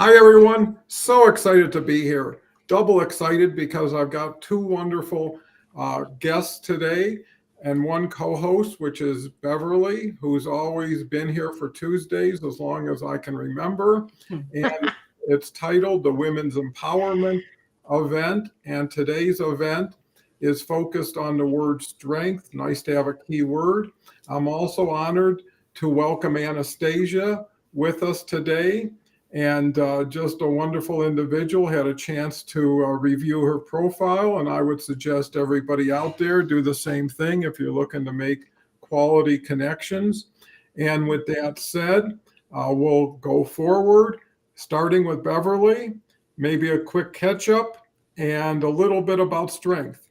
Hi, everyone. So excited to be here. Double excited because I've got two wonderful guests today and one co host, which is Beverly, who's always been here for Tuesdays as long as I can remember. And it's titled the Women's Empowerment Event. And today's event is focused on the word strength. Nice to have a key word. I'm also honored to welcome Anastasia with us today and just a wonderful individual. Had a chance to review her profile, and I would suggest everybody out there do the same thing if you're looking to make quality connections. And with that said, we'll go forward, starting with Beverly, maybe a quick catch up and a little bit about strength.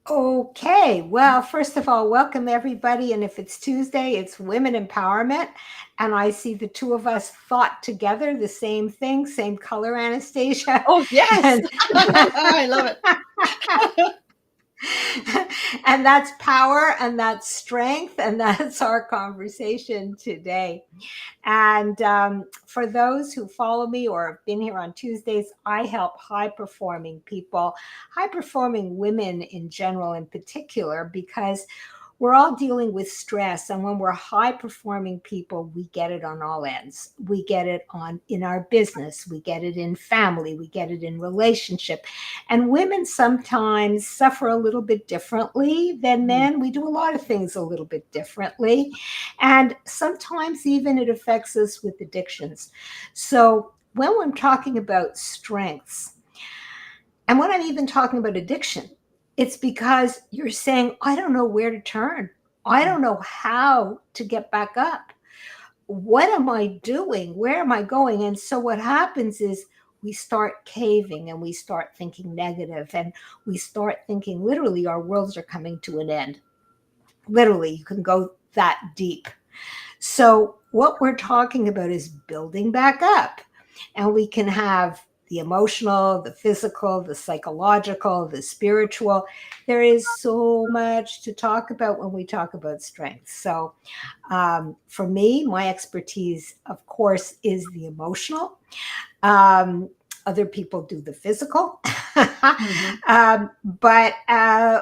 Okay, well, first of all, welcome everybody. And if it's Tuesday, it's women empowerment. And I see the two of us thought together the same thing, same color, Anastasia. Oh, yes. And, I love it. and that's power and that's strength. And that's our conversation today. And for those who follow me or have been here on Tuesdays, I help high performing people, high performing women in general, in particular, because we're all dealing with stress. And when we're high performing people, we get it on all ends. We get it on in our business, we get it in family, we get it in relationship. And women sometimes suffer a little bit differently than men. We do a lot of things a little bit differently. And sometimes even it affects us with addictions. So when we're talking about strengths, and when I'm even talking about addiction, it's because you're saying, I don't know where to turn. I don't know how to get back up. What am I doing? Where am I going? And so what happens is we start caving and we start thinking negative and we start thinking literally our worlds are coming to an end. Literally, you can go that deep. So what we're talking about is building back up. And we can have the emotional, the physical, the psychological, the spiritual. There is so much to talk about when we talk about strength. So for me, my expertise, of course, is the emotional. Other people do the physical. But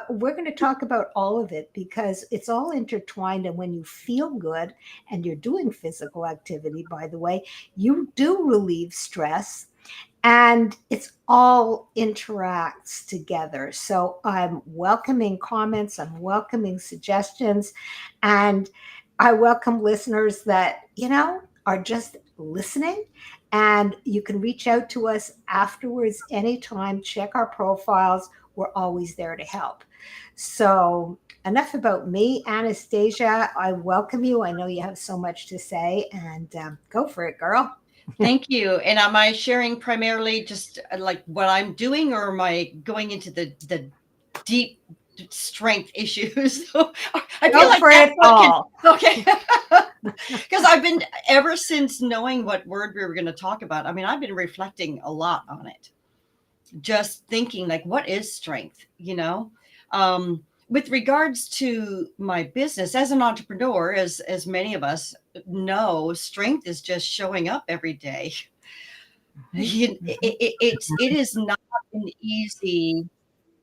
we're going to talk about all of it because it's all intertwined. And when you feel good and you're doing physical activity, by the way, you do relieve stress. And it's all interacts together. So I'm welcoming comments, I'm welcoming suggestions, and I welcome listeners that, are just listening. And you can reach out to us afterwards anytime, check our profiles. We're always there to help. So enough about me. Anastasia, I welcome you. I know you have so much to say, and go for it, girl. Thank you. And am I sharing primarily just like what I'm doing, or am I going into the deep strength issues? So I feel Go like for that's it what can, all. okay. Because I've been, ever since knowing what word we were going to talk about, I mean, I've been reflecting a lot on it. Just thinking like, what is strength, with regards to my business as an entrepreneur, as many of us know, strength is just showing up every day. It is not an easy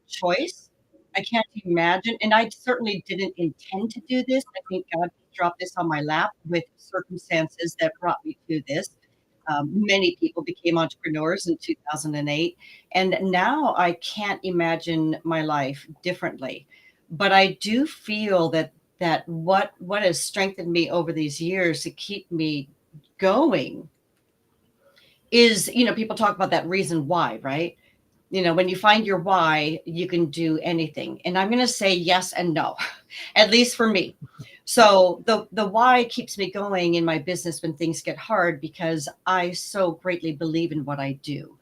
choice. I can't imagine, and I certainly didn't intend to do this. I think God dropped this on my lap with circumstances that brought me to this. Many people became entrepreneurs in 2008, and now I can't imagine my life differently. But I do feel that what has strengthened me over these years to keep me going is, people talk about that reason why, right? When you find your why, you can do anything. And I'm going to say yes and no, at least for me. So the why keeps me going in my business when things get hard, because I so greatly believe in what I do.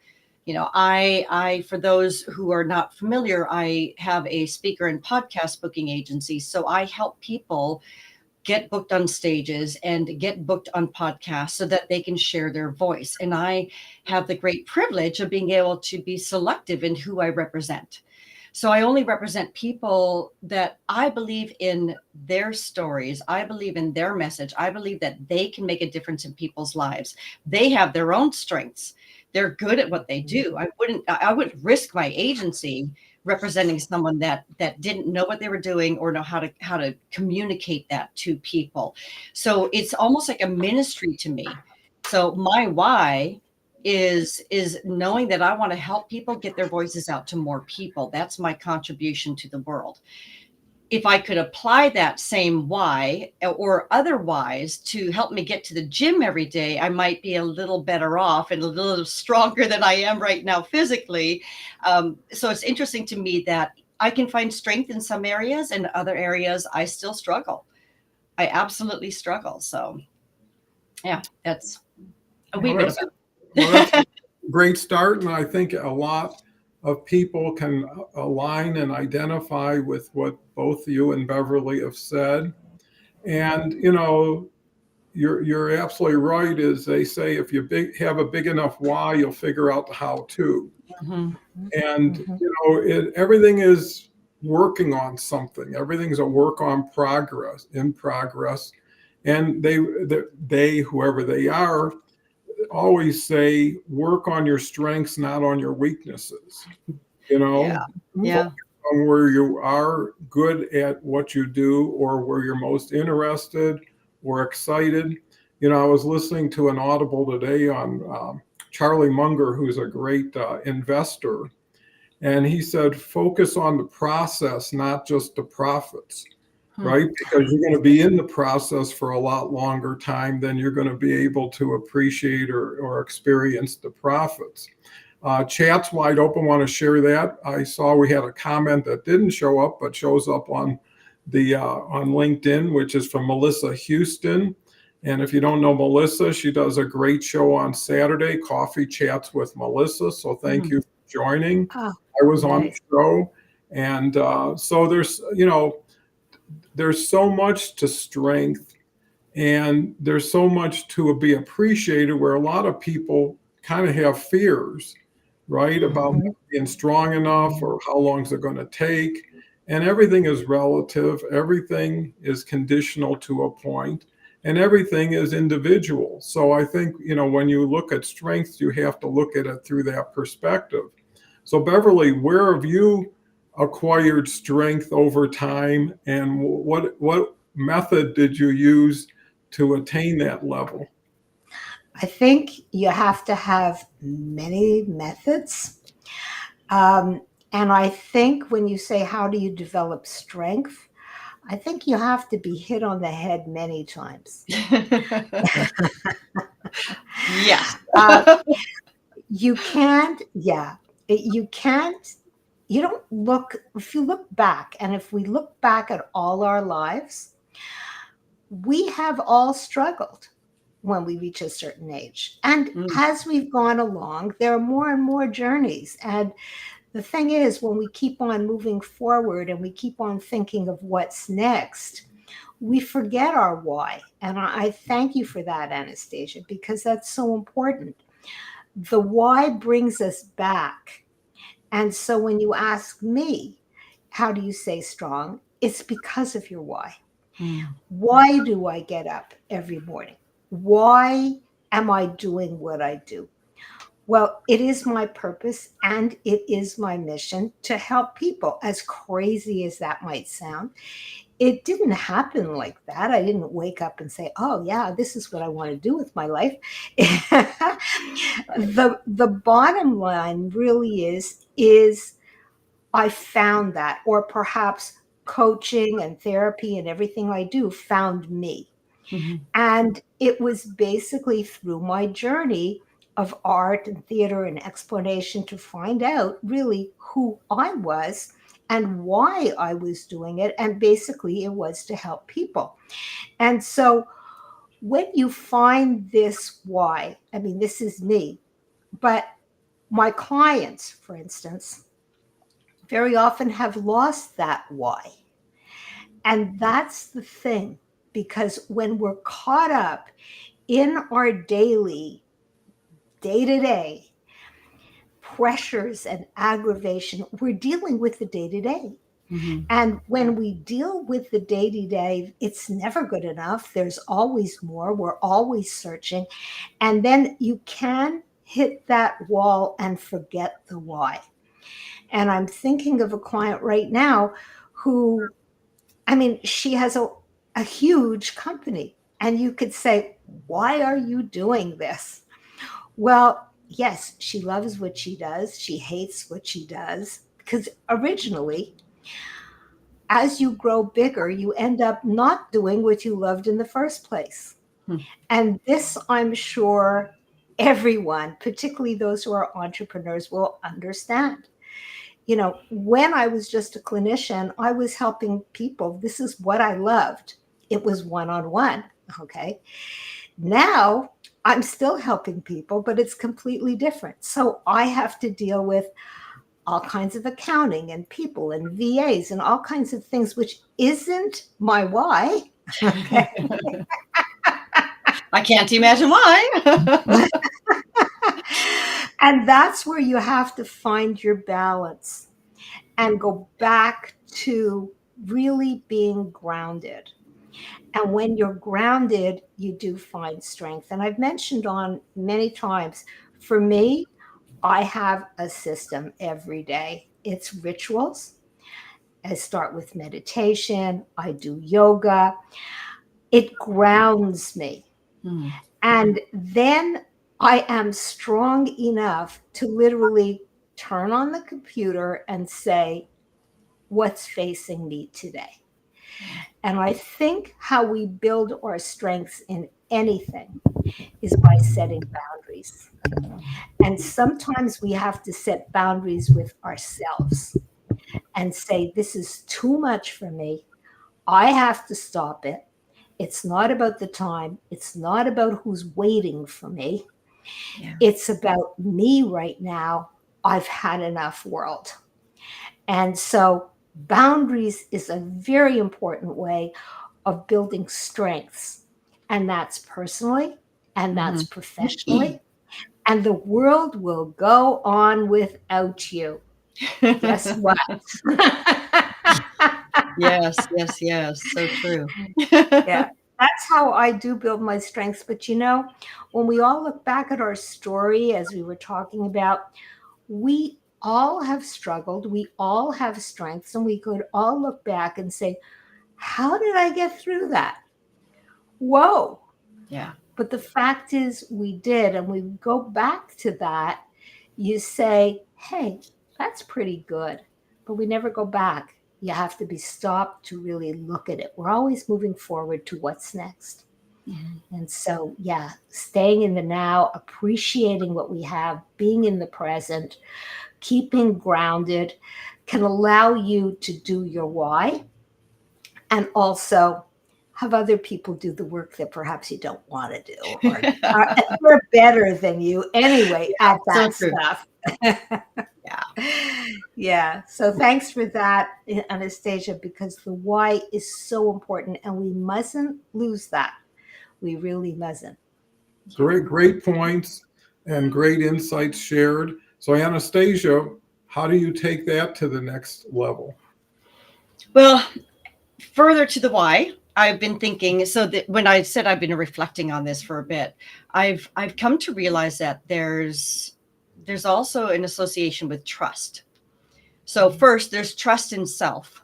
I for those who are not familiar, I have a speaker and podcast booking agency. So I help people get booked on stages and get booked on podcasts so that they can share their voice. And I have the great privilege of being able to be selective in who I represent. So I only represent people that I believe in their stories. I believe in their message. I believe that they can make a difference in people's lives. They have their own strengths. They're good at what they do. I would risk my agency representing someone that didn't know what they were doing or know how to communicate that to people. So it's almost like a ministry to me. So my why is knowing that I want to help people get their voices out to more people. That's my contribution to the world. If I could apply that same why or otherwise to help me get to the gym every day, I might be a little better off and a little stronger than I am right now physically. So it's interesting to me that I can find strength in some areas, and other areas I still struggle. I absolutely struggle. So yeah, that's a wee bit about. Well, that's a great start. And I think a lot of people can align and identify with what both you and Beverly have said. And, you're absolutely right. As they say, if you have a big enough why, you'll figure out the how to. Mhm. And, everything is working on something. Everything's a work in progress. And they, whoever they are, always say, work on your strengths, not on your weaknesses. Yeah. Yeah. On where you are good at what you do, or where you're most interested or excited. I was listening to an Audible today on Charlie Munger, who's a great investor. And he said, focus on the process, not just the profits. Right? Because you're going to be in the process for a lot longer time than you're going to be able to appreciate or experience the profits. Chat's wide open. Want to share that? I saw we had a comment that didn't show up, but shows up on on LinkedIn, which is from Melissa Houston. And if you don't know Melissa, she does a great show on Saturday, Coffee Chats with Melissa. So thank you for joining. Oh, I was on the nice. show. And so there's so much to strength, and there's so much to be appreciated, where a lot of people kind of have fears, right, about being strong enough, or how long is it going to take. And everything is relative, everything is conditional to a point, and everything is individual. So I think, when you look at strength, you have to look at it through that perspective. So Beverly, where have you acquired strength over time, and what method did you use to attain that level? I think you have to have many methods. And I think when you say, how do you develop strength? I think you have to be hit on the head many times. Yes. You can't, you can't, you don't look, if you look back, and if we look back at all our lives, we have all struggled when we reach a certain age. And as we've gone along, there are more and more journeys. And the thing is, when we keep on moving forward and we keep on thinking of what's next, we forget our why. And I thank you for that, Anastasia, because that's so important. The why brings us back. And so when you ask me, how do you stay strong? It's because of your why. Why do I get up every morning? Why am I doing what I do? Well, it is my purpose and it is my mission to help people, as crazy as that might sound. It didn't happen like that. I didn't wake up and say, oh, yeah, this is what I want to do with my life. The bottom line really is I found that, or perhaps coaching and therapy and everything I do found me. And it was basically through my journey of art and theater and explanation to find out really who I was and why I was doing it. And basically, it was to help people. And so when you find this why, I mean, this is me, but my clients, for instance, very often have lost that why. And that's the thing, because when we're caught up in our daily, day to day, pressures and aggravation. We're dealing with the day to day. Mm-hmm. And when we deal with the day to day, it's never good enough. There's always more. We're always searching. And then you can hit that wall and forget the why. And I'm thinking of a client right now who, I mean, she has a huge company. And you could say, why are you doing this? Well, yes, she loves what she does. She hates what she does because originally, as you grow bigger, you end up not doing what you loved in the first place. Hmm. And this, I'm sure everyone, particularly those who are entrepreneurs, will understand. You know, when I was just a clinician, I was helping people. This is what I loved. It was one-on-one. Okay. Now I'm still helping people, but it's completely different. So I have to deal with all kinds of accounting and people and VAs and all kinds of things, which isn't my why. Okay. I can't imagine why. And that's where you have to find your balance and go back to really being grounded. And when you're grounded, you do find strength. And I've mentioned on many times, for me, I have a system every day. It's rituals. I start with meditation. I do yoga. It grounds me. Hmm. And then I am strong enough to literally turn on the computer and say, what's facing me today? And I think how we build our strengths in anything is by setting boundaries. And sometimes we have to set boundaries with ourselves and say, this is too much for me. I have to stop it. It's not about the time. It's not about who's waiting for me. Yeah. It's about me right now. I've had enough, world. And so boundaries is a very important way of building strengths. And that's personally, and that's Mhm. professionally. And the world will go on without you. Guess what? Yes, yes, yes. So true. Yeah, that's how I do build my strengths. But you know, when we all look back at our story, as we were talking about, we all have struggled. We all have strengths, and we could all look back and say, how did I get through that? Whoa. Yeah. But the fact is, we did. And we go back to that. You say, hey, that's pretty good. But we never go back. You have to be stopped to really look at it. We're always moving forward to what's next. Mhm. And so, yeah, staying in the now, appreciating what we have, being in the present, keeping grounded can allow you to do your why and also have other people do the work that perhaps you don't want to do or they're better than you anyway at So that true. stuff. Yeah. Yeah. So thanks for that, Anastasia, because the why is so important and we mustn't lose that. We really mustn't. Great points and great insights shared. So, Anastasia, how do you take that to the next level? Well, further to the why, I've been thinking, so that when I said I've been reflecting on this for a bit, I've come to realize that there's also an association with trust. So first, there's trust in self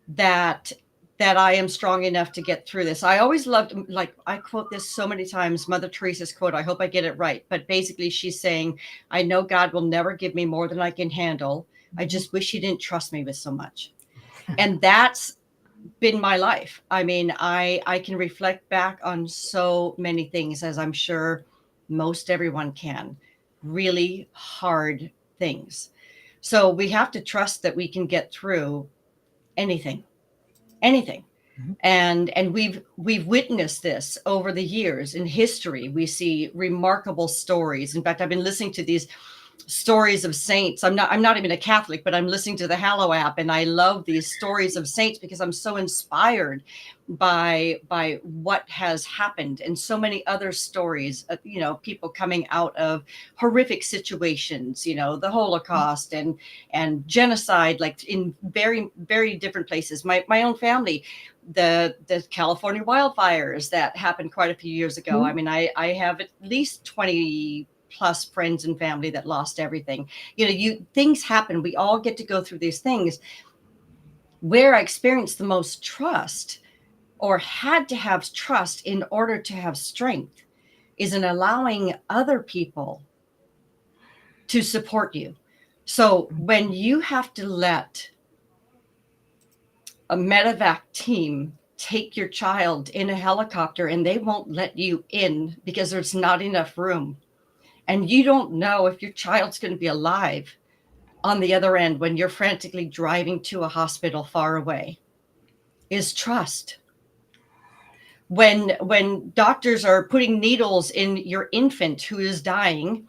that I am strong enough to get through this. I always loved, like I quote this so many times, Mother Teresa's quote. I hope I get it right, but basically she's saying, "I know God will never give me more than I can handle. I just wish He didn't trust me with so much." And that's been my life. I mean, I can reflect back on so many things, as I'm sure most everyone can. Really hard things. So we have to trust that we can get through anything, anything. Mhm. And we've witnessed this over the years in history. We see remarkable stories. In fact, I've been listening to these stories of saints. I'm not even a Catholic, but I'm listening to the Hallow app, and I love these stories of saints because I'm so inspired by what has happened, and so many other stories of, people coming out of horrific situations, the Holocaust and genocide, like in very, very different places. My own family, the California wildfires that happened quite a few years ago. I mean, I have at least 20 plus friends and family that lost everything. Things happen. We all get to go through these things. Where I experienced the most trust, or had to have trust in order to have strength, is in allowing other people to support you. So when you have to let a medevac team take your child in a helicopter and they won't let you in because there's not enough room, and you don't know if your child's going to be alive on the other end when you're frantically driving to a hospital far away, is trust. When doctors are putting needles in your infant who is dying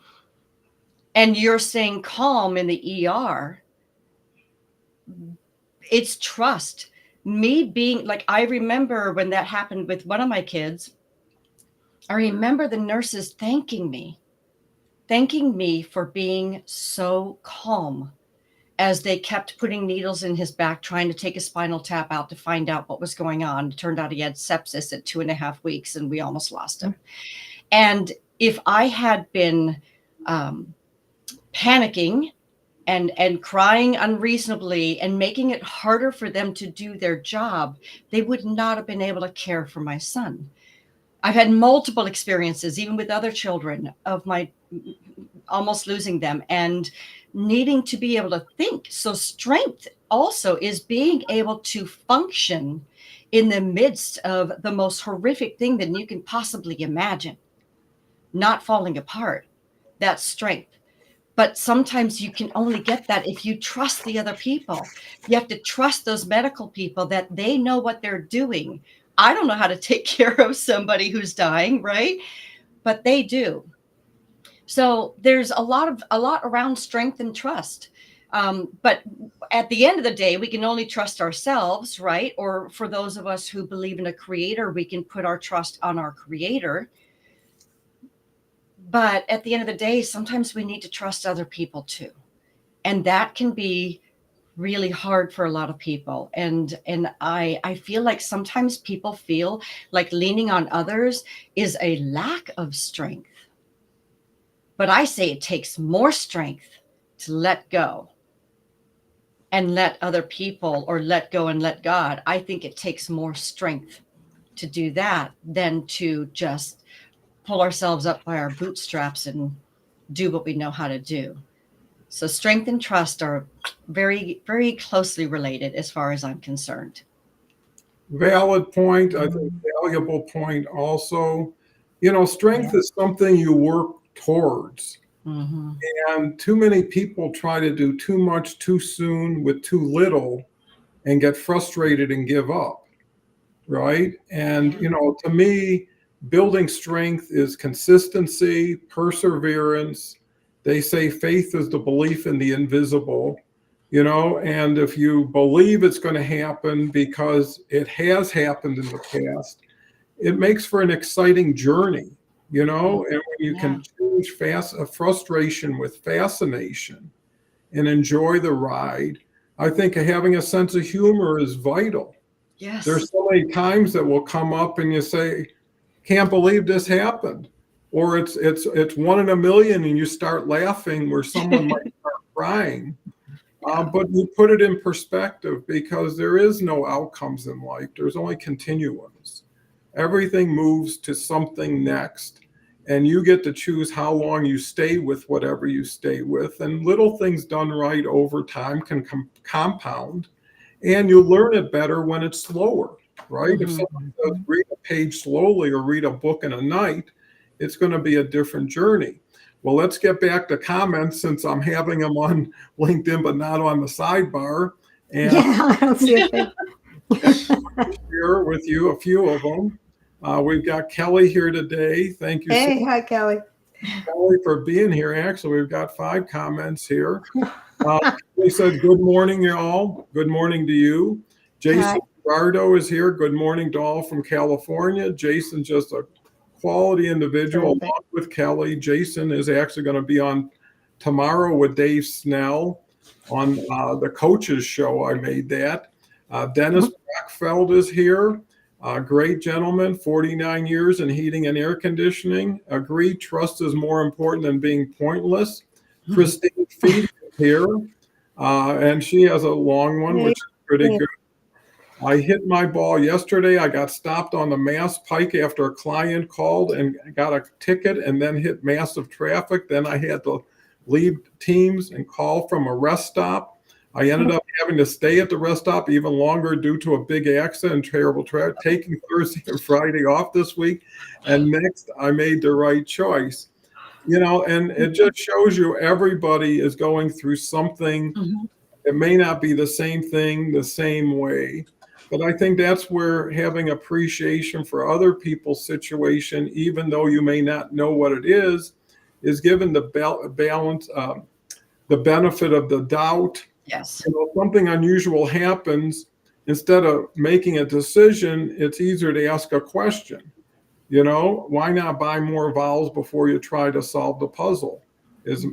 and you're staying calm in the ER, it's trust. Me being like, I remember when that happened with one of my kids, I remember the nurses thanking me for being so calm as they kept putting needles in his back, trying to take a spinal tap out to find out what was going on. It turned out he had sepsis at 2.5 weeks, and we almost lost him. And if I had been panicking and crying unreasonably and making it harder for them to do their job, they would not have been able to care for my son. I've had multiple experiences, even with other children, of my almost losing them and needing to be able to think. So strength also is being able to function in the midst of the most horrific thing that you can possibly imagine, not falling apart. That's strength. But sometimes you can only get that if you trust the other people. You have to trust those medical people that they know what they're doing. I don't know how to take care of somebody who's dying, right? But they do. So there's a lot around strength and trust. But at the end of the day, we can only trust ourselves, right? Or for those of us who believe in a creator, we can put our trust on our creator. But at the end of the day, sometimes we need to trust other people too. And that can be really hard for a lot of people. And I feel like sometimes people feel like leaning on others is a lack of strength. But I say it takes more strength to let go and let other people, or let go and let God. I think it takes more strength to do that than to just pull ourselves up by our bootstraps and do what we know how to do. So strength and trust are very, very closely related as far as I'm concerned. Valid point. I think valuable point also. Strength is something you work towards. Mm-hmm. And too many people try to do too much too soon with too little and get frustrated and give up. Right. And, to me, building strength is consistency, perseverance. They say faith is the belief in the invisible, and if you believe it's going to happen because it has happened in the past, it makes for an exciting journey, and when you can change frustration with fascination and enjoy the ride, I think having a sense of humor is vital. Yes. There's so many times that will come up and you say, can't believe this happened. Or it's 1 in a million and you start laughing where someone might start crying. But you put it in perspective because there is no outcomes in life. There's only continuums. Everything moves to something next. And you get to choose how long you stay with whatever you stay with. And little things done right over time can compound. And you learn it better when it's slower, right? Mm-hmm. If someone says read a page slowly or read a book in a night, it's going to be a different journey. Well, let's get back to comments since I'm having them on LinkedIn, but not on the sidebar. And I don't see a thing. share with you a few of them. We've got Kelly here today. Thank you. Hey, hi, Kelly. Kelly, for being here. Actually, we've got 5 comments here. They said, good morning, y'all. Good morning to you. Jason Gerardo is here. Good morning to all from California. Jason's just a quality individual Terrific. along with Kelly. Jason is actually going to be on tomorrow with Dave Snell on the coaches show. I made that. Dennis Brackfeld is here. Great gentleman, 49 years in heating and air conditioning. Agreed, trust is more important than being pointless. Christine Feet is here, and she has a long one, which is pretty good. I hit my ball yesterday. I got stopped on the Mass Pike after a client called and got a ticket and then hit massive traffic. Then I had to leave Teams and call from a rest stop. I ended up having to stay at the rest stop even longer due to a big accident and terrible traffic, taking Thursday and Friday off this week. And next, I made the right choice. And it just shows you everybody is going through something. It may not be the same thing the same way, but I think that's where having appreciation for other people's situation, even though you may not know what it is given the balance, the benefit of the doubt. Yes. Something unusual happens. Instead of making a decision, it's easier to ask a question. Why not buy more vowels before you try to solve the puzzle? Is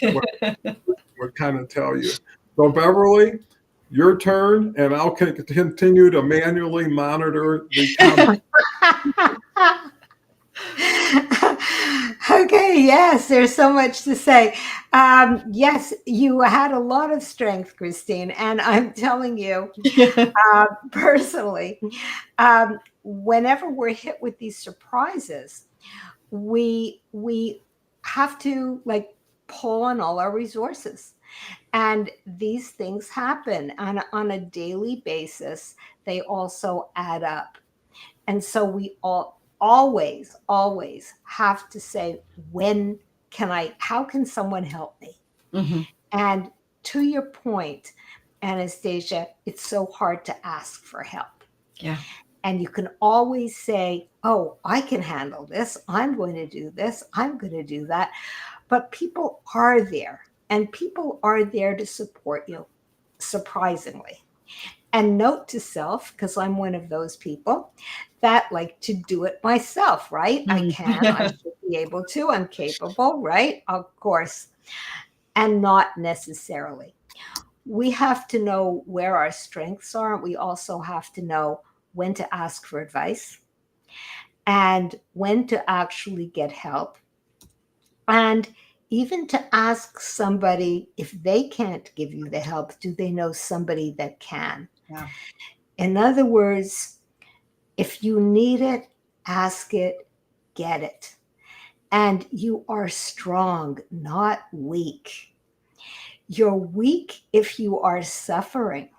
what would kind of tell you. So Beverly, your turn, and I'll continue to manually monitor the comments. Okay, yes, there's so much to say. Yes, you had a lot of strength, Christine, and I'm telling you, personally, whenever we're hit with these surprises, we have to pull on all our resources. And these things happen on a daily basis. They also add up. And so we always have to say, how can someone help me? And to your point, Anastasia, it's so hard to ask for help. Yeah. And you can always say, oh, I can handle this. I'm going to do this. I'm going to do that. But people are there, and people are there to support you, surprisingly. And note to self, because I'm one of those people that like to do it myself, right? I should be able to, I'm capable, right? Of course. And not necessarily. We have to know where our strengths are. We also have to know when to ask for advice and when to actually get help. And even to ask somebody, if they can't give you the help, do they know somebody that can? Yeah. In other words, if you need it, ask it, get it. And you are strong, not weak. You're weak if you are suffering,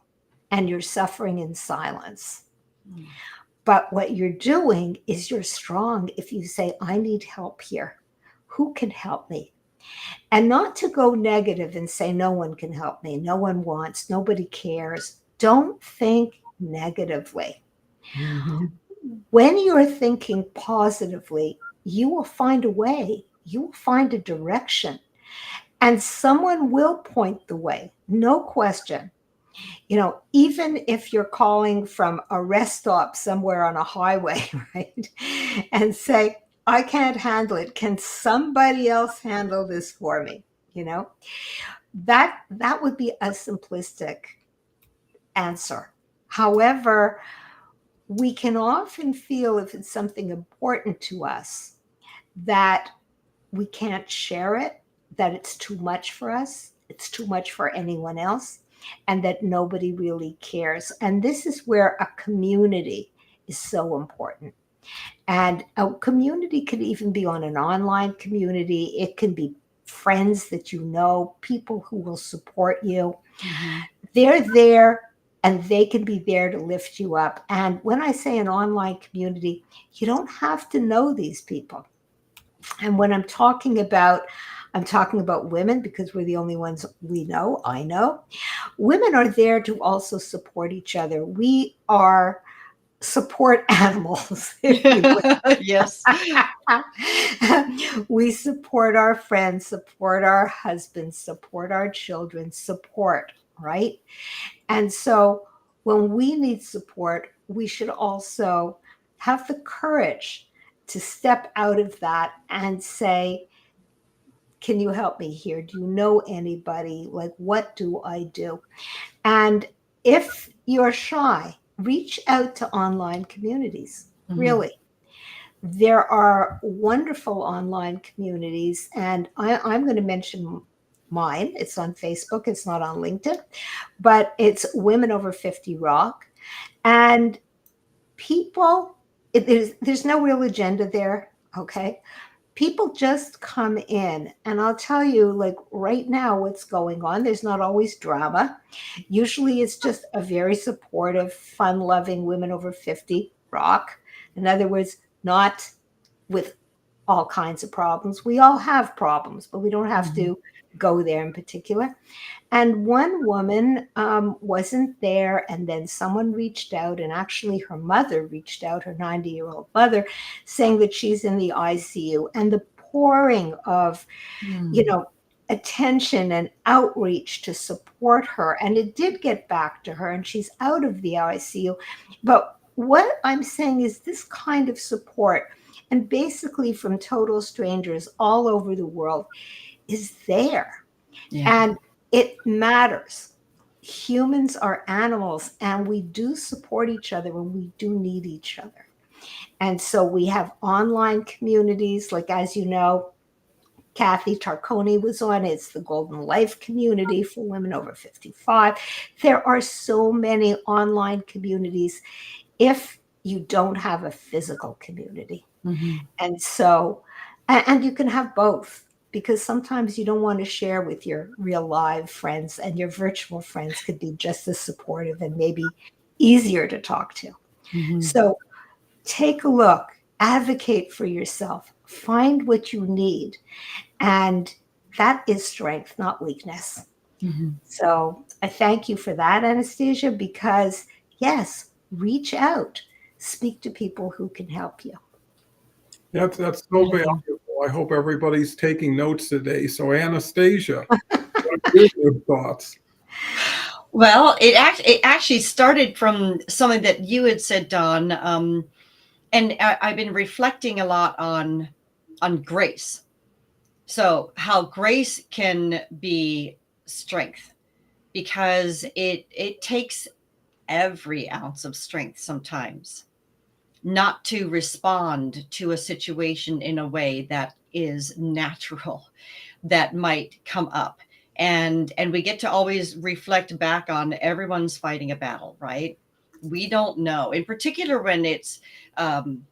and you're suffering in silence. But what you're doing is you're strong if you say, I need help here. Who can help me? And not to go negative and say, no one can help me. No one wants, nobody cares. Don't think negatively. When you're thinking positively, you will find a way. You will find a direction. And someone will point the way, no question. Even if you're calling from a rest stop somewhere on a highway, right? And say, I can't handle it. Can somebody else handle this for me? That would be a simplistic answer. However, we can often feel, if it's something important to us, that we can't share it, that it's too much for us, it's too much for anyone else, and that nobody really cares. And this is where a community is so important. And a community could even be on an online community. It can be friends that you know, people who will support you. They're there, and they can be there to lift you up. And when I say an online community, you don't have to know these people. And when I'm talking about women, because we're the only ones we know, I know. Women are there to also support each other. We are support animals, if you will. Yes. We support our friends, support our husbands, support our children, support, right? And so when we need support, we should also have the courage to step out of that and say, can you help me here? Do you know anybody? Like, what do I do? And if you're shy, reach out to online communities, Mhm. really. There are wonderful online communities, and I'm going to mention mine. It's on Facebook, it's not on LinkedIn, but it's Women Over 50 Rock. And people, there's no real agenda there, okay? People just come in, and I'll tell you, like right now, what's going on. There's not always drama. Usually it's just a very supportive, fun loving Women Over 50 rock. In other words, not with all kinds of problems. We all have problems, but we don't have Mhm. to go there in particular. And one woman wasn't there, and then someone reached out, and actually her mother reached out, her 90-year-old mother, saying that she's in the ICU. And the pouring of, you Mm. know, attention and outreach to support her. And it did get back to her, and she's out of the ICU. But what I'm saying is this kind of support, and basically from total strangers all over the world, is there. Yeah. And it matters. Humans are animals, and we do support each other and we do need each other. And so we have online communities, like, as you know, Kathy Tarconi was on. It's the Golden Life community for women over 55. There are so many online communities if you don't have a physical community. Mhm. And so, and you can have both, because sometimes you don't want to share with your real live friends, and your virtual friends could be just as supportive and maybe easier to talk to. Mhm. So take a look, advocate for yourself, find what you need. And that is strength, not weakness. Mhm. So I thank you for that, Anastasia, because yes, reach out, speak to people who can help you. That's so Mhm. valuable. I hope everybody's taking notes today. So, Anastasia, what are your good thoughts? Well, it actually started from something that you had said, Don, and I've been reflecting a lot on grace. So how grace can be strength, because it takes every ounce of strength sometimes not to respond to a situation in a way that is natural, that might come up. And we get to always reflect back on everyone's fighting a battle, right? We don't know, in particular when it's um,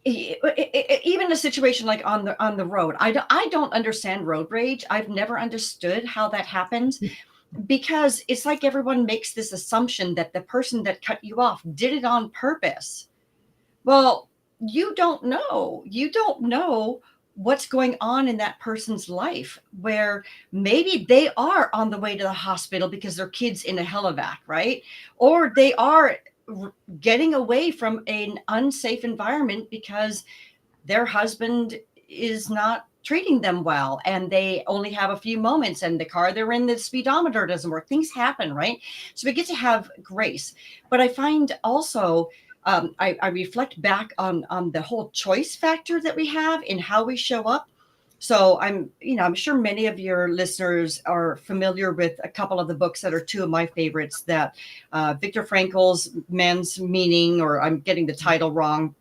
even a situation like on the road. I don't understand road rage. I've never understood how that happens, because it's like everyone makes this assumption that the person that cut you off did it on purpose. Well, you don't know. You don't know what's going on in that person's life, where maybe they are on the way to the hospital because their kid's in a helivac, right? Or they are getting away from an unsafe environment because their husband is not treating them well, and they only have a few moments, and the car they're in, the speedometer doesn't work. Things happen, right? So we get to have grace. But I find also, I reflect back on the whole choice factor that we have in how we show up. So I'm sure many of your listeners are familiar with a couple of the books that are two of my favorites, that Viktor Frankl's Man's Meaning, or I'm getting the title wrong,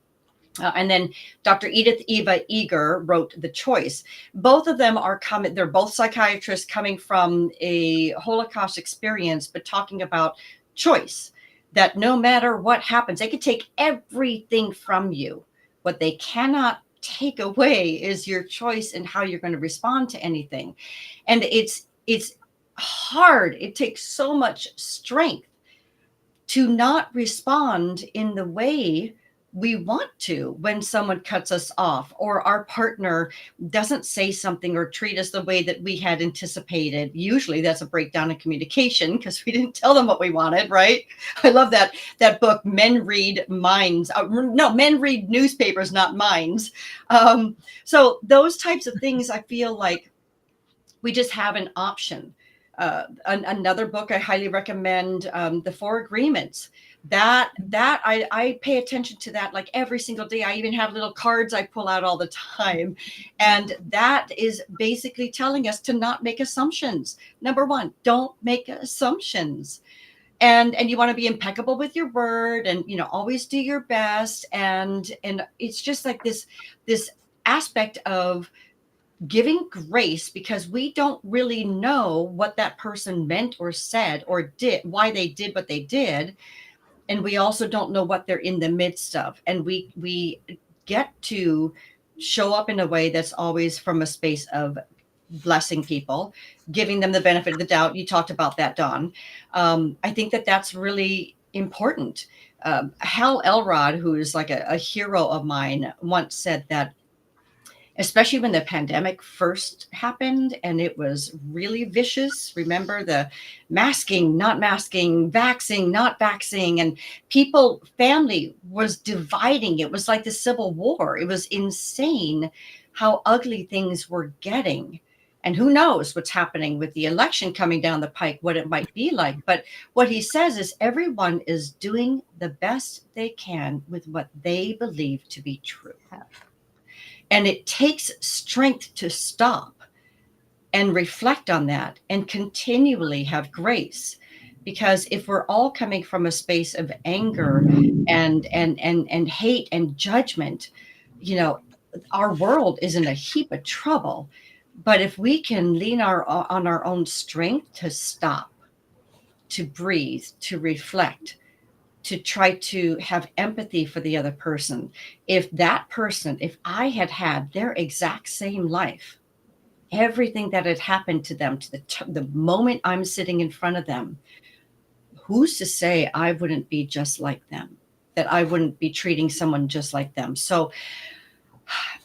and then Dr. Edith Eva Eger wrote The Choice. Both of them are coming, they're both psychiatrists coming from a Holocaust experience, but talking about choice, that no matter what happens, they could take everything from you. What they cannot take away is your choice and how you're going to respond to anything. And it's hard. It takes so much strength to not respond in the way we want to when someone cuts us off or our partner doesn't say something or treat us the way that we had anticipated. Usually that's a breakdown in communication because we didn't tell them what we wanted, right? I love that book, Men Read Minds. No, Men Read Newspapers, not minds. So those types of things, I feel like we just have an option. Another book I highly recommend, The Four Agreements. That I pay attention to that like every single day. I even have little cards I pull out all the time. And that is basically telling us to not make assumptions. Number one, don't make assumptions. And you want to be impeccable with your word and, always do your best. And it's just like this aspect of giving grace, because we don't really know what that person meant or said or did, why they did what they did. And we also don't know what they're in the midst of. And we get to show up in a way that's always from a space of blessing people, giving them the benefit of the doubt. You talked about that, Dawn. I think that that's really important. Hal Elrod, who is like a hero of mine, once said that, especially when the pandemic first happened and it was really vicious. Remember the masking, not masking, vaxing, not vaxing, and family was dividing. It was like the Civil War. It was insane how ugly things were getting. And who knows what's happening with the election coming down the pike, what it might be like. But what he says is everyone is doing the best they can with what they believe to be true. And it takes strength to stop and reflect on that and continually have grace. Because if we're all coming from a space of anger and hate and judgment, our world is in a heap of trouble. But if we can lean on our own strength to stop, to breathe, to reflect, to try to have empathy for the other person. If I had their exact same life, everything that had happened to them, to the moment I'm sitting in front of them, who's to say I wouldn't be just like them, that I wouldn't be treating someone just like them? So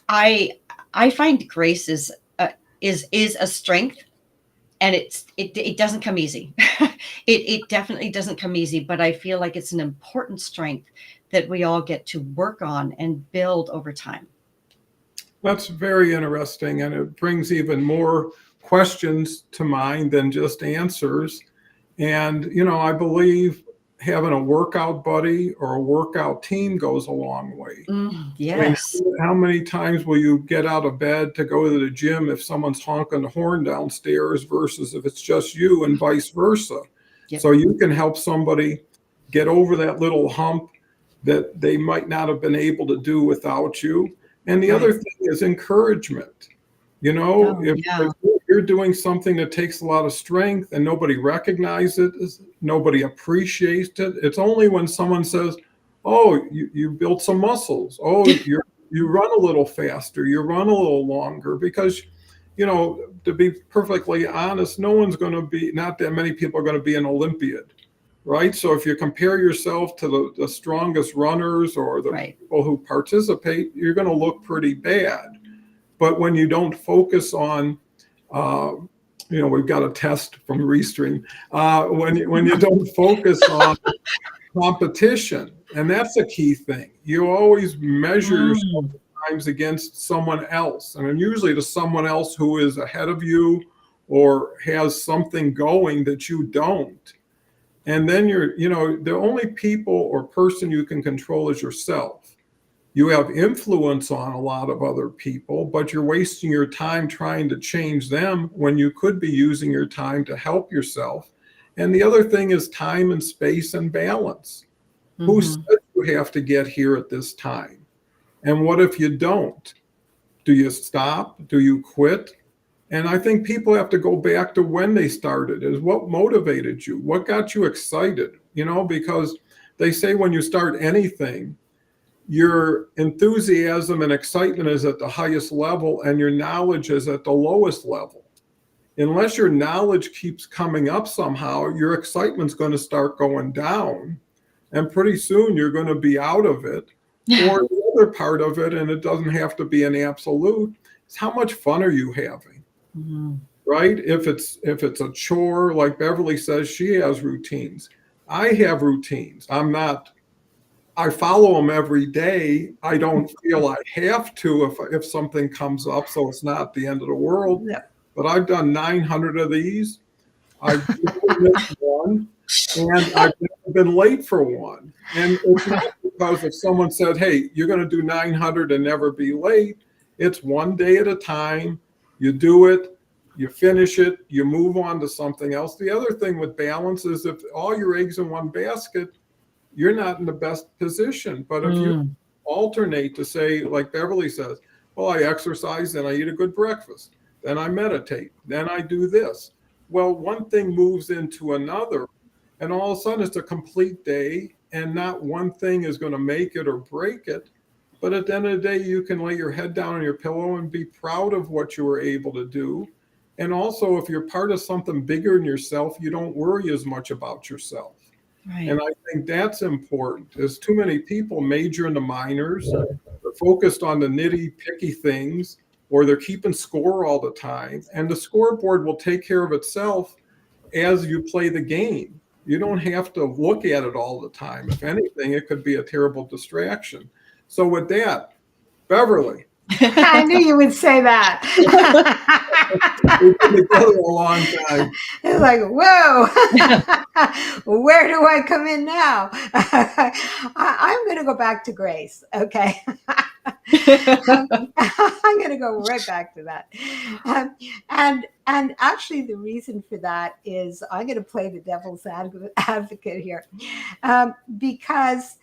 I find grace is a strength. And it doesn't come easy. It definitely doesn't come easy, but I feel like it's an important strength that we all get to work on and build over time. That's very interesting, and it brings even more questions to mind than just answers. And, I believe having a workout buddy or a workout team goes a long way. Yes. I mean, how many times will you get out of bed to go to the gym if someone's honking the horn downstairs versus if it's just you, and vice versa? Yep. So you can help somebody get over that little hump that they might not have been able to do without you. And the other thing is encouragement. If you're doing something that takes a lot of strength and nobody recognizes it, nobody appreciates it. It's only when someone says, "Oh, you built some muscles. Oh, you run a little faster. You run a little longer." Because, to be perfectly honest, not that many people are going to be an Olympiad, right? So if you compare yourself to the strongest runners or the people who participate, you're going to look pretty bad. But when you don't focus on, we've got a test from Restream, when you don't focus on competition, and that's a key thing. You always measure yourself times against someone else, and usually to someone else who is ahead of you or has something going that you don't. And then the only people or person you can control is yourself. You have influence on a lot of other people, but you're wasting your time trying to change them when you could be using your time to help yourself. And the other thing is time and space and balance. Who said you have to get here at this time? And what if you don't? Do you stop? Do you quit? And I think people have to go back to when they started. Is what motivated you? What got you excited? Because they say when you start anything, your enthusiasm and excitement is at the highest level and your knowledge is at the lowest level. Unless your knowledge keeps coming up somehow, your excitement's going to start going down. And pretty soon you're going to be out of it, Or the other part of it, and it doesn't have to be an absolute, is how much fun are you having? Mhm. Right? If it's a chore, like Beverly says, she has routines. I have routines. I follow them every day. I don't feel I have to if something comes up, so it's not the end of the world. No. But I've done 900 of these. I've never missed one, and I've never been late for one. And it's not because if someone said, "Hey, you're going to do 900 and never be late," it's one day at a time. You do it, you finish it, you move on to something else. The other thing with balance is if all your eggs in one basket, you're not in the best position. But if you Mm. alternate to say, like Beverly says, well, I exercise, then I eat a good breakfast, then I meditate, then I do this. Well, one thing moves into another, and all of a sudden it's a complete day, and not one thing is going to make it or break it. But at the end of the day, you can lay your head down on your pillow and be proud of what you were able to do. And also, if you're part of something bigger than yourself, you don't worry as much about yourself. Right. And I think that's important. There's too many people major in the minors. They're focused on the nitty picky things, or they're keeping score all the time. And the scoreboard will take care of itself as you play the game. You don't have to look at it all the time. If anything, it could be a terrible distraction. So with that, Beverly, I knew you would say that. we've been together a long time. It's like, whoa, where do I come in now? I'm going to go back to Grace. Okay. I'm going to go right back to that. And actually, the reason for that is I'm going to play the devil's advocate here, because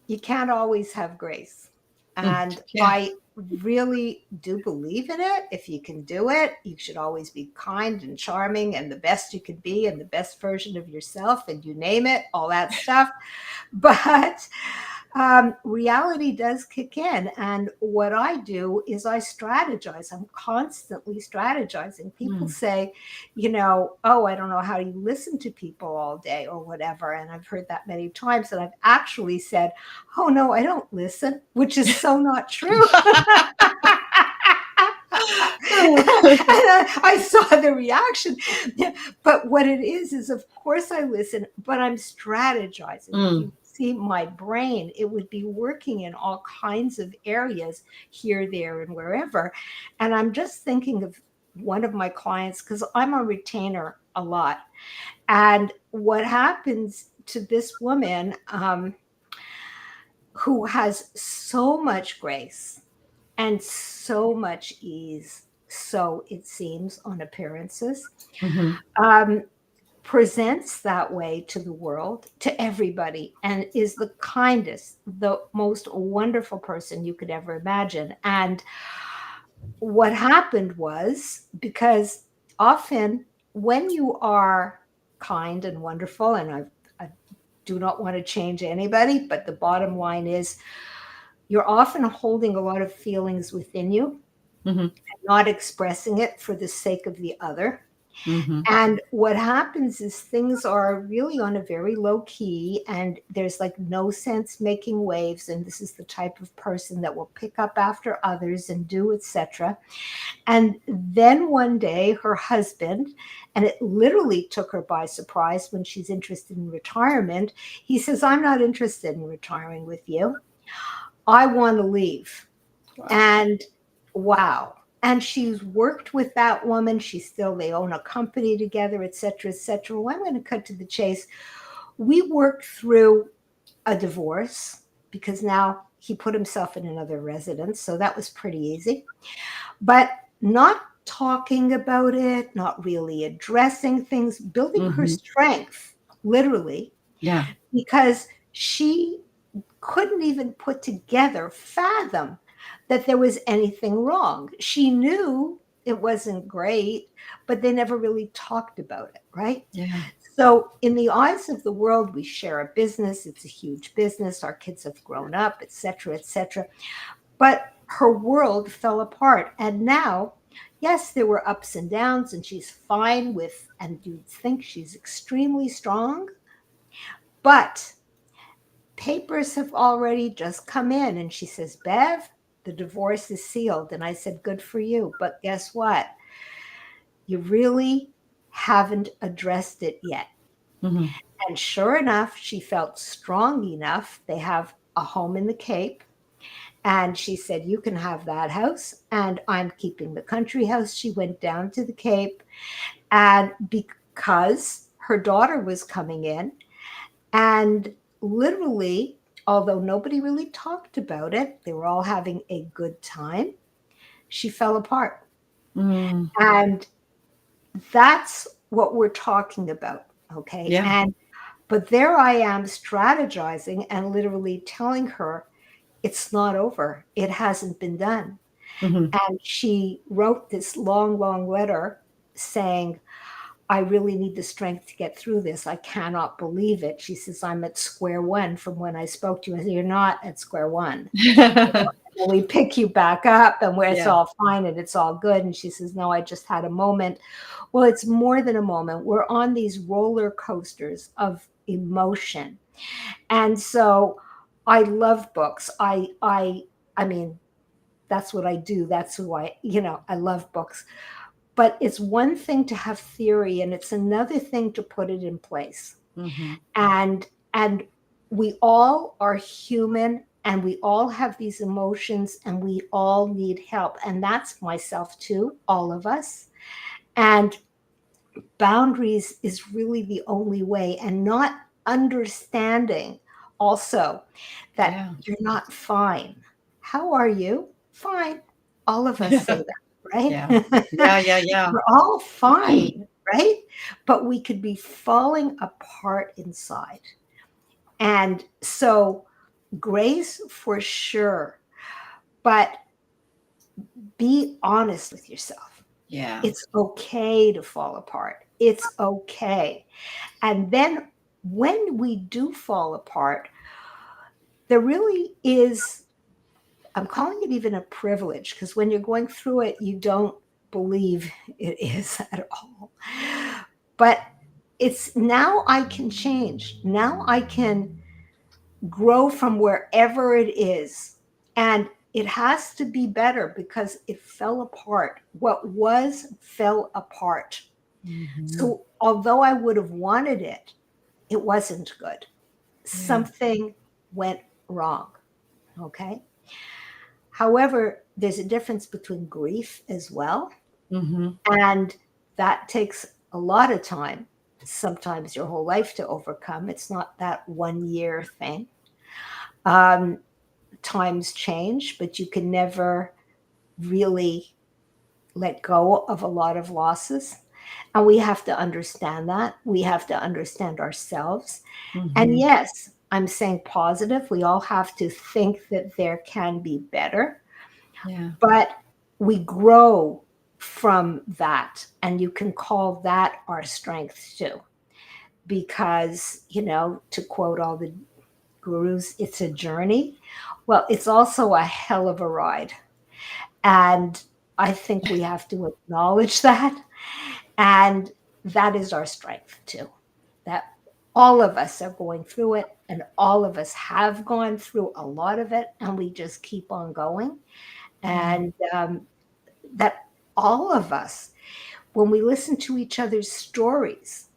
you can't always have grace. And Yeah. I really do believe in it. If you can do it, you should always be kind and charming and the best you can be and the best version of yourself, and you name it, all that stuff. But reality does kick in. And what I do is I strategize. I'm constantly strategizing. People say, oh, I don't know how you listen to people all day or whatever. And I've heard that many times. And I've actually said, oh, no, I don't listen, which is so not true. I saw the reaction. But what it is of course I listen, but I'm strategizing. If you see my brain, it would be working in all kinds of areas here, there, and wherever. And I'm just thinking of one of my clients, because I'm a retainer a lot. And what happens to this woman who has so much grace and so much ease, so it seems on appearances, presents that way to the world, to everybody, and is the kindest, the most wonderful person you could ever imagine. And what happened was, because often when you are kind and wonderful, and I do not want to change anybody, but the bottom line is you're often holding a lot of feelings within you, and not expressing it for the sake of the other. And what happens is things are really on a very low key, and there's like no sense making waves. And this is the type of person that will pick up after others and do, etc. And then one day her husband, and it literally took her by surprise when she's interested in retirement, he says, I'm not interested in retiring with you. I want to leave. Wow. And wow. And she's worked with that woman. They own a company together, et cetera, et cetera. Well, I'm going to cut to the chase. We worked through a divorce because now he put himself in another residence. So that was pretty easy. But not talking about it, not really addressing things, building her strength, literally. Yeah. Because she couldn't even fathom that there was anything wrong. She knew it wasn't great, but they never really talked about it, right? Yeah. So in the eyes of the world, we share a business. It's a huge business. Our kids have grown up, et cetera, et cetera. But her world fell apart. And now, yes, there were ups and downs, and she's fine with, and you'd think she's extremely strong, but papers have already just come in. And she says, Bev, the divorce is sealed. And I said, good for you. But guess what? You really haven't addressed it yet. Mm-hmm. And sure enough, she felt strong enough. They have a home in the Cape. And she said, you can have that house. And I'm keeping the country house. She went down to the Cape. And because her daughter was coming in, and literally, although nobody really talked about it, they were all having a good time, she fell apart. Mm. And that's what we're talking about. Okay. Yeah. But there I am strategizing and literally telling her it's not over. It hasn't been done. Mm-hmm. And she wrote this long, long letter saying, I really need the strength to get through this. I cannot believe it. She says, I'm at square one from when I spoke to you. I said, you're not at square one. We pick you back up and where it's all fine and it's all good. And she says, no, I just had a moment. Well, it's more than a moment. We're on these roller coasters of emotion. And so I love books. I mean, that's what I do. That's who I love books. But it's one thing to have theory and it's another thing to put it in place. Mm-hmm. And we all are human and we all have these emotions and we all need help. And that's myself too, all of us. And boundaries is really the only way, and not understanding also that you're not fine. How are you? Fine. All of us say that, right? Yeah. We're all fine, right? But we could be falling apart inside. And so grace for sure, but be honest with yourself. Yeah. It's okay to fall apart. It's okay. And then when we do fall apart, there really is, I'm calling it even a privilege, because when you're going through it, you don't believe it is at all. But it's now I can change. Now I can grow from wherever it is. And it has to be better because it fell apart. What was fell apart. Mm-hmm. So although I would have wanted it, it wasn't good. Something went wrong. Okay. However, there's a difference between grief as well. Mm-hmm. And that takes a lot of time, sometimes your whole life to overcome. It's not that 1 year thing. Times change, but you can never really let go of a lot of losses. And we have to understand that. We have to understand ourselves. Mm-hmm. And yes, I'm saying positive. We all have to think that there can be better. Yeah. But we grow from that. And you can call that our strength too. Because, to quote all the gurus, it's a journey. Well, it's also a hell of a ride. And I think we have to acknowledge that. And that is our strength too. That all of us are going through it and all of us have gone through a lot of it and we just keep on going. And that all of us, when we listen to each other's stories,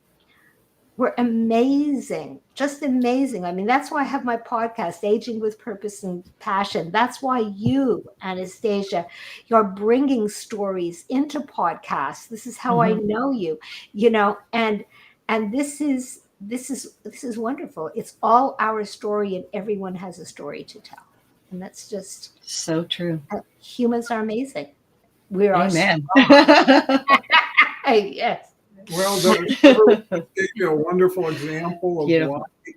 we're amazing, just amazing. I mean, that's why I have my podcast, Aging with Purpose and Passion. That's why you, Anastasia, you're bringing stories into podcasts. This is how I know you, and this is wonderful. It's all our story, and everyone has a story to tell, and that's just so true. Humans are amazing. We are. Amen. Yes. Well, Beverly gave you a wonderful example of Beautiful. why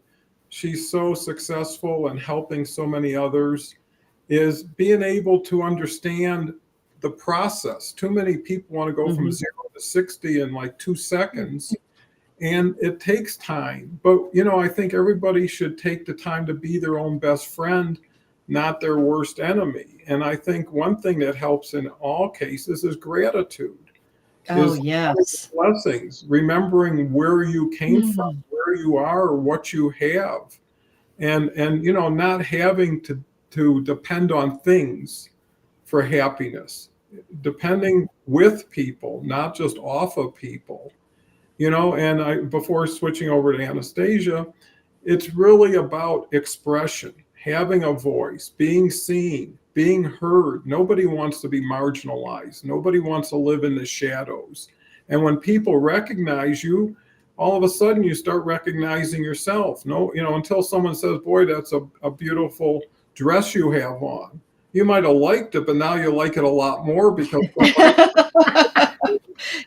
she's so successful and helping so many others, is being able to understand the process. Too many people want to go from 0 to 60 in like 2 seconds, and it takes time. But, I think everybody should take the time to be their own best friend, not their worst enemy. And I think one thing that helps in all cases is gratitude. Oh, Is yes. blessings, remembering where you came from, where you are, or what you have. and not having to depend on things for happiness, depending with people, not just off of people. And before switching over to Anastasia, it's really about expression, having a voice, being seen, being heard. Nobody wants to be marginalized. Nobody wants to live in the shadows. And when people recognize you, all of a sudden you start recognizing yourself. No, until someone says, "Boy, that's a beautiful dress you have on." You might have liked it, but now you like it a lot more because somebody,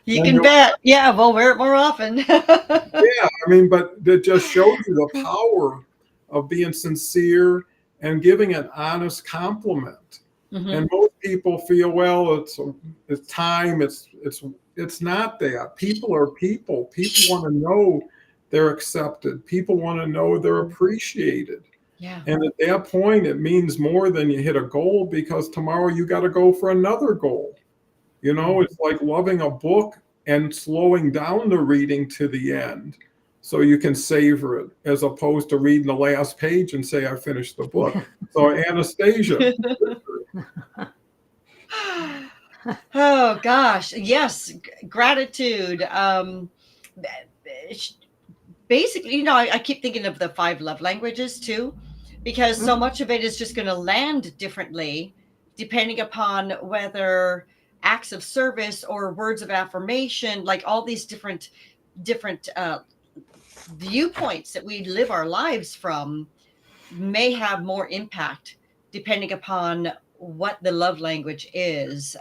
You can bet. Yeah, well, wear it more often. yeah, but it just shows you the power of being sincere and giving an honest compliment. And most people feel, well, it's time. It's not that. People are people. People want to know they're accepted. People want to know they're appreciated. Yeah. And at that point, it means more than you hit a goal, because tomorrow you got to go for another goal. It's like loving a book and slowing down the reading to the end so you can savor it, as opposed to reading the last page and say, "I finished the book." So Anastasia. Oh gosh, yes, gratitude. Basically, I keep thinking of the 5 love languages too, because so much of it is just going to land differently depending upon whether acts of service or words of affirmation, like all these different viewpoints that we live our lives from, may have more impact depending upon what the love language is,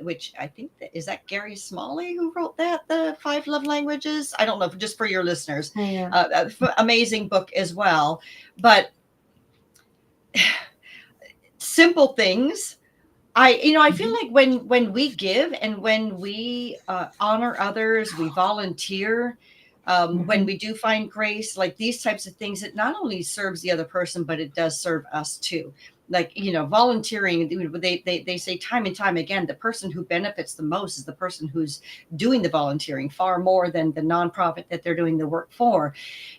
which I think is that Gary Smalley who wrote that, the 5 love languages. I don't know, just for your listeners. Yeah. Amazing book as well. But simple things. I feel like when we give and when we honor others, we volunteer, when we do find grace, like these types of things, it not only serves the other person, but it does serve us too. Like, volunteering, they say time and time again, the person who benefits the most is the person who's doing the volunteering, far more than the nonprofit that they're doing the work for.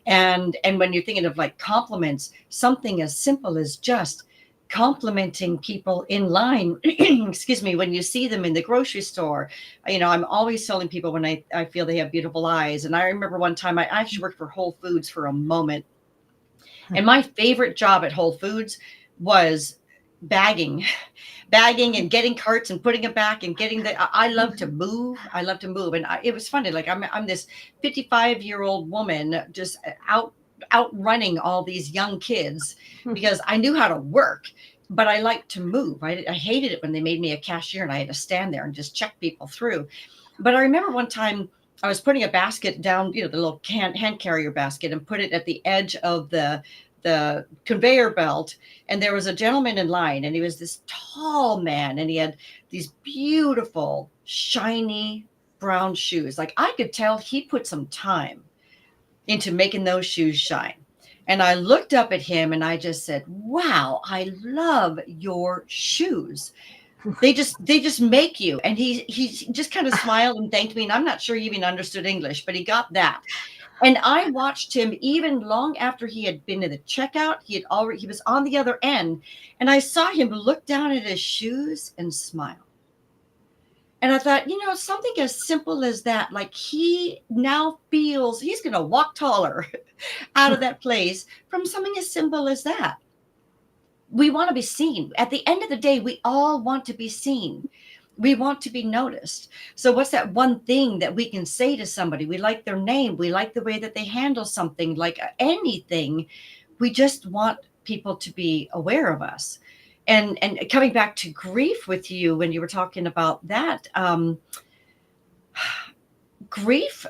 And when you're thinking of like compliments, something as simple as just complimenting people in line, excuse me, when you see them in the grocery store. I'm always telling people when I feel they have beautiful eyes. And I remember one time I actually worked for Whole Foods for a moment. And my favorite job at Whole Foods was bagging and getting carts and putting them back and getting I love to move. And it was funny. Like I'm this 55-year-old woman just outrunning all these young kids because I knew how to work, but I liked to move. I hated it when they made me a cashier and I had to stand there and just check people through. But I remember one time I was putting a basket down, the little hand carrier basket, and put it at the edge of the conveyor belt. And there was a gentleman in line, and he was this tall man, and he had these beautiful, shiny brown shoes. Like I could tell he put some time into making those shoes shine. And I looked up at him and I just said, "Wow, I love your shoes. They just make you." And he just kind of smiled and thanked me. And I'm not sure he even understood English, but he got that. And I watched him even long after he had been in the checkout. He was on the other end, and I saw him look down at his shoes and smile. And I thought, something as simple as that, like he now feels he's going to walk taller out of that place from something as simple as that. We want to be seen. At the end of the day, we all want to be seen. We want to be noticed. So what's that one thing that we can say to somebody? We like their name. We like the way that they handle something, like anything. We just want people to be aware of us. And coming back to grief with you, when you were talking about that, grief,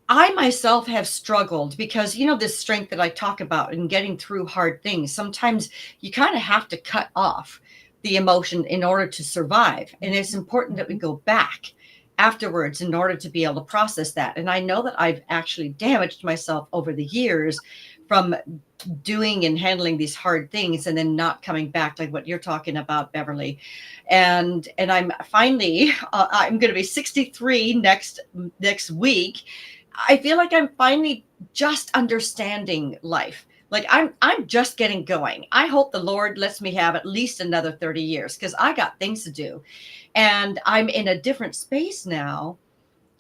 I myself have struggled because, this strength that I talk about in getting through hard things, sometimes you kind of have to cut off the emotion in order to survive. And it's important that we go back afterwards in order to be able to process that. And I know that I've actually damaged myself over the years from doing and handling these hard things and then not coming back, like what you're talking about, Beverly. And I'm finally, I'm going to be 63 next week. I feel like I'm finally just understanding life. Like I'm just getting going. I hope the Lord lets me have at least another 30 years because I got things to do. And I'm in a different space now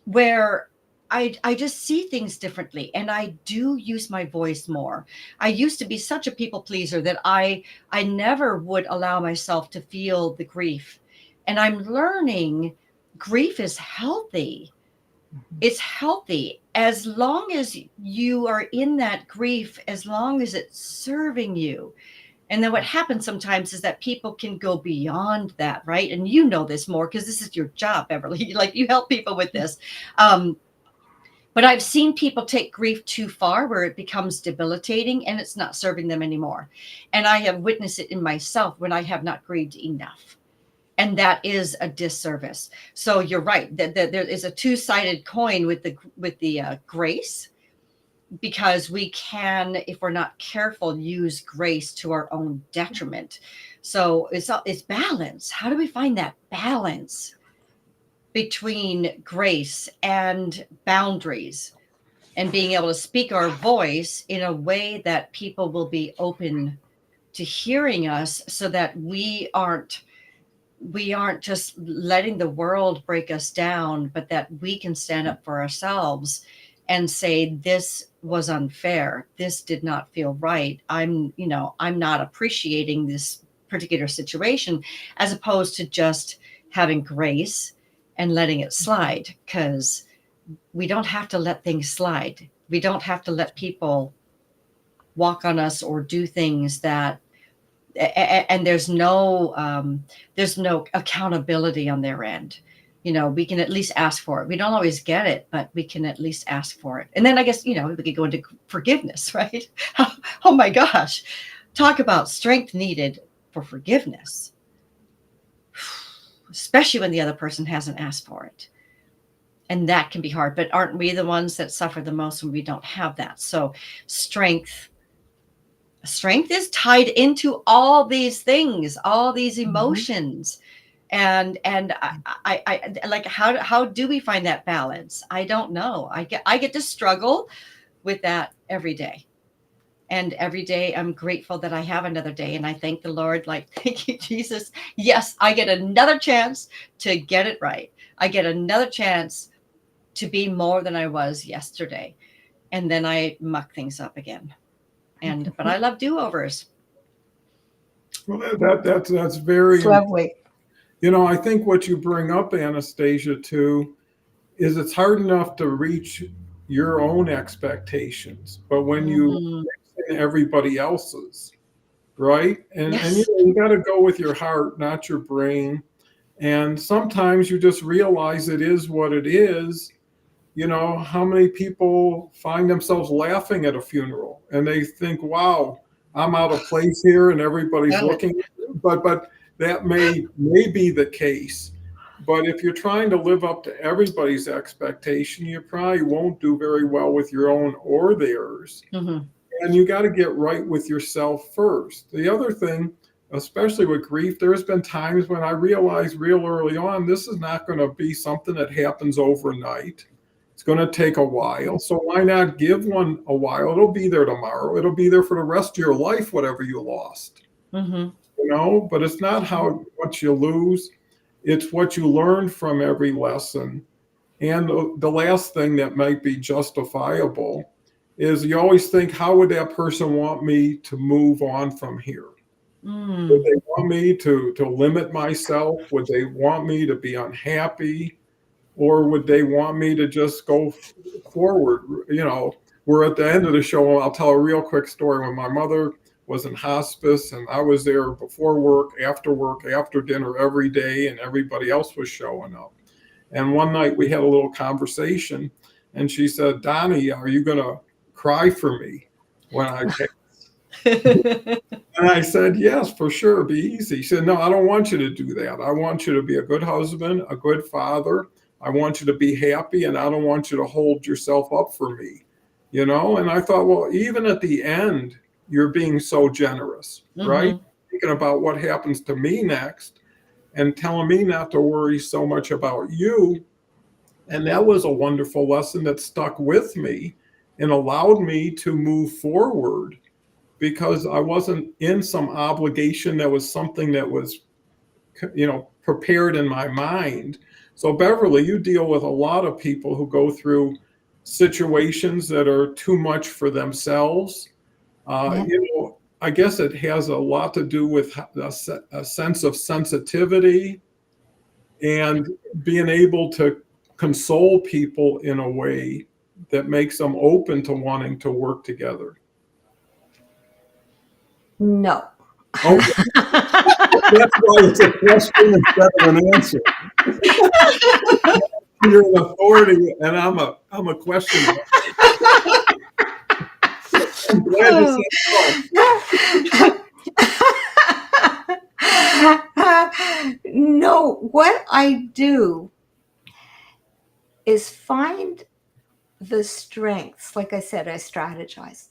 where I just see things differently, and I do use my voice more. I used to be such a people pleaser that I never would allow myself to feel the grief. And I'm learning grief is healthy. It's healthy as long as you are in that grief, as long as it's serving you. And then what happens sometimes is that people can go beyond that, right? And you know this more because this is your job, Beverly. Like you help people with this. But I've seen people take grief too far where it becomes debilitating and it's not serving them anymore. And I have witnessed it in myself when I have not grieved enough. And that is a disservice. So you're right that there is a two-sided coin with the grace, because we can, if we're not careful, use grace to our own detriment. So it's balance. How do we find that balance between grace and boundaries, and being able to speak our voice in a way that people will be open to hearing us, so that we aren't just letting the world break us down, but that we can stand up for ourselves and say, this was unfair. This did not feel right. I'm not appreciating this particular situation, as opposed to just having grace and letting it slide, because we don't have to let things slide. We don't have to let people walk on us or do things that, and there's no accountability on their end. We can at least ask for it. We don't always get it, but we can at least ask for it. And then I guess, we could go into forgiveness, right? Oh my gosh. Talk about strength needed for forgiveness, especially when the other person hasn't asked for it. And that can be hard, but aren't we the ones that suffer the most when we don't have that? So strength is tied into all these things, all these emotions. And I like, how do we find that balance? I don't know. I get to struggle with that every day. And every day I'm grateful that I have another day. And I thank the Lord, like, thank you, Jesus. Yes, I get another chance to get it right. I get another chance to be more than I was yesterday. And then I muck things up again. But I love do-overs. Well, that's very It's lovely. I think what you bring up, Anastasia, too, is it's hard enough to reach your own expectations, but when you mix in everybody else's, right? And Yes. you got to go with your heart, not your brain. And sometimes you just realize it is what it is. How many people find themselves laughing at a funeral and they think, wow, I'm out of place here and everybody's looking. But that may be the case. But if you're trying to live up to everybody's expectation, you probably won't do very well with your own or theirs. And you got to get right with yourself first. The other thing, especially with grief, there's been times when I realized real early on, this is not going to be something that happens overnight. It's going to take a while. So why not give one a while? It'll be there tomorrow. It'll be there for the rest of your life, whatever you lost. But it's not what you lose. It's what you learn from every lesson. And the last thing that might be justifiable is you always think, how would that person want me to move on from here? Would they want me to limit myself? Would they want me to be unhappy? Or would they want me to just go forward? We're at the end of the show. I'll tell a real quick story. When my mother was in hospice and I was there before work, after dinner every day, and everybody else was showing up. And one night we had a little conversation and she said, Donnie, are you going to cry for me when I pass? And I said, yes, for sure. Be easy. She said, no, I don't want you to do that. I want you to be a good husband, a good father. I want you to be happy, and I don't want you to hold yourself up for me, And I thought, well, even at the end, you're being so generous, right? Thinking about what happens to me next and telling me not to worry so much about you. And that was a wonderful lesson that stuck with me and allowed me to move forward because I wasn't in some obligation that was something that was, prepared in my mind. So Beverly, you deal with a lot of people who go through situations that are too much for themselves. Yeah. I guess it has a lot to do with a sense of sensitivity and being able to console people in a way that makes them open to wanting to work together. No. Oh, that's why it's a question instead of an answer. You're an authority, and I'm a questioner. I'm glad you said No, what I do is find the strengths. Like I said, I strategize.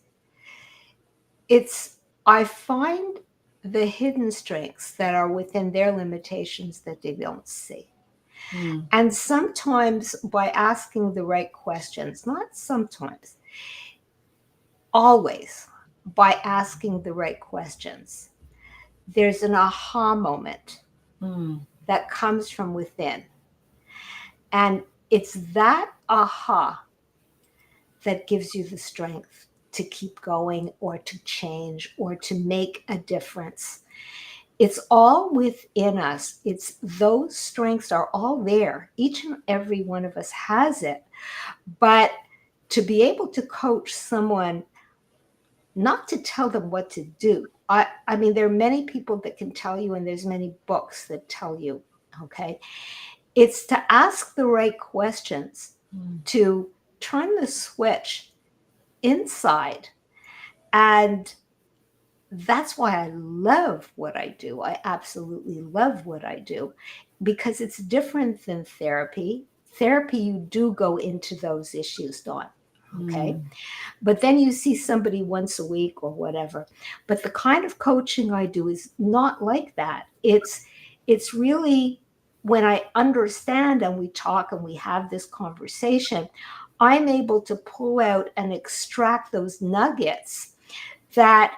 I find the hidden strengths that are within their limitations that they don't see. And sometimes by asking the right questions, not sometimes, always by asking the right questions, there's an aha moment that comes from within. And it's that aha that gives you the strength to keep going or to change or to make a difference. It's all within us. It's those strengths are all there. Each and every one of us has it. But to be able to coach someone, not to tell them what to do. I mean, there are many people that can tell you, and there's many books that tell you, okay? It's to ask the right questions, to turn the switch inside. And that's why I love what I do. I absolutely love what I do because it's different than therapy. Therapy, you do go into those issues, Dawn. Okay. But then you see somebody once a week or whatever. But the kind of coaching I do is not like that. It's really when I understand and we talk and we have this conversation, I'm able to pull out and extract those nuggets that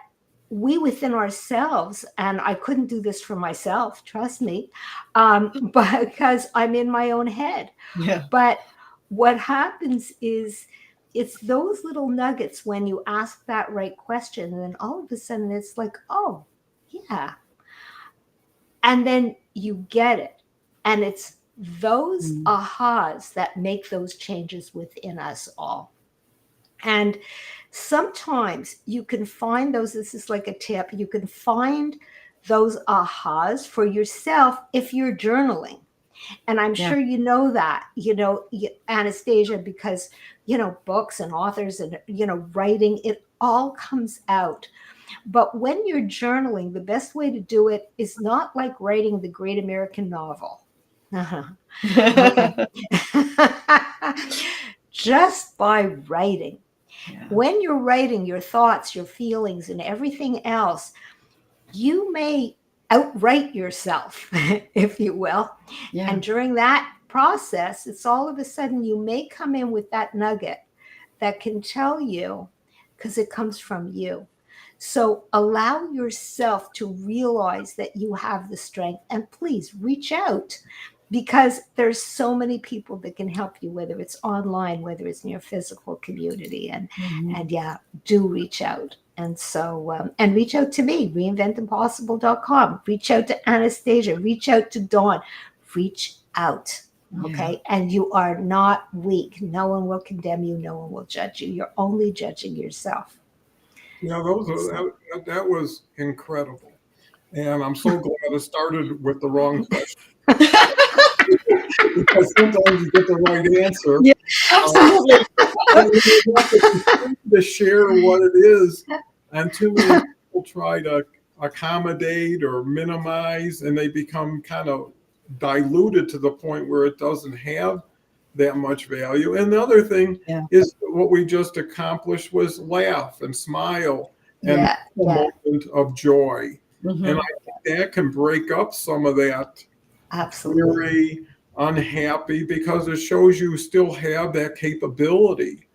we within ourselves, and I couldn't do this for myself, trust me, but because I'm in my own head. Yeah. But what happens is it's those little nuggets when you ask that right question, and then all of a sudden it's like, oh, yeah. And then you get it. And it's those ahas that make those changes within us all. And sometimes you can find those, this is like a tip, you can find those ahas for yourself if you're journaling. And I'm sure you know that, Anastasia, because, books and authors and, writing, it all comes out. But when you're journaling, the best way to do it is not like writing the great American novel. Okay. Just by writing. Yeah. When you're writing your thoughts, your feelings, and everything else, you may outwrite yourself, if you will. Yeah. And during that process, it's all of a sudden you may come in with that nugget that can tell you, because it comes from you. So allow yourself to realize that you have the strength, and please reach out, because there's so many people that can help you, whether it's online, whether it's in your physical community, and do reach out. And so, and reach out to me, reinventimpossible.com, reach out to Anastasia, reach out to Dawn, reach out. Okay. Yeah. And you are not weak. No one will condemn you. No one will judge you. You're only judging yourself. Yeah, that was incredible. And I'm so glad I started with the wrong question. Because sometimes you get the right answer. Yeah, absolutely. You have to share what it is. And too many people try to accommodate or minimize, and they become kind of diluted to the point where it doesn't have that much value. And the other thing is what we just accomplished was laugh and smile and a moment of joy. Mm-hmm. And I think that can break up some of that very unhappy, because it shows you still have that capability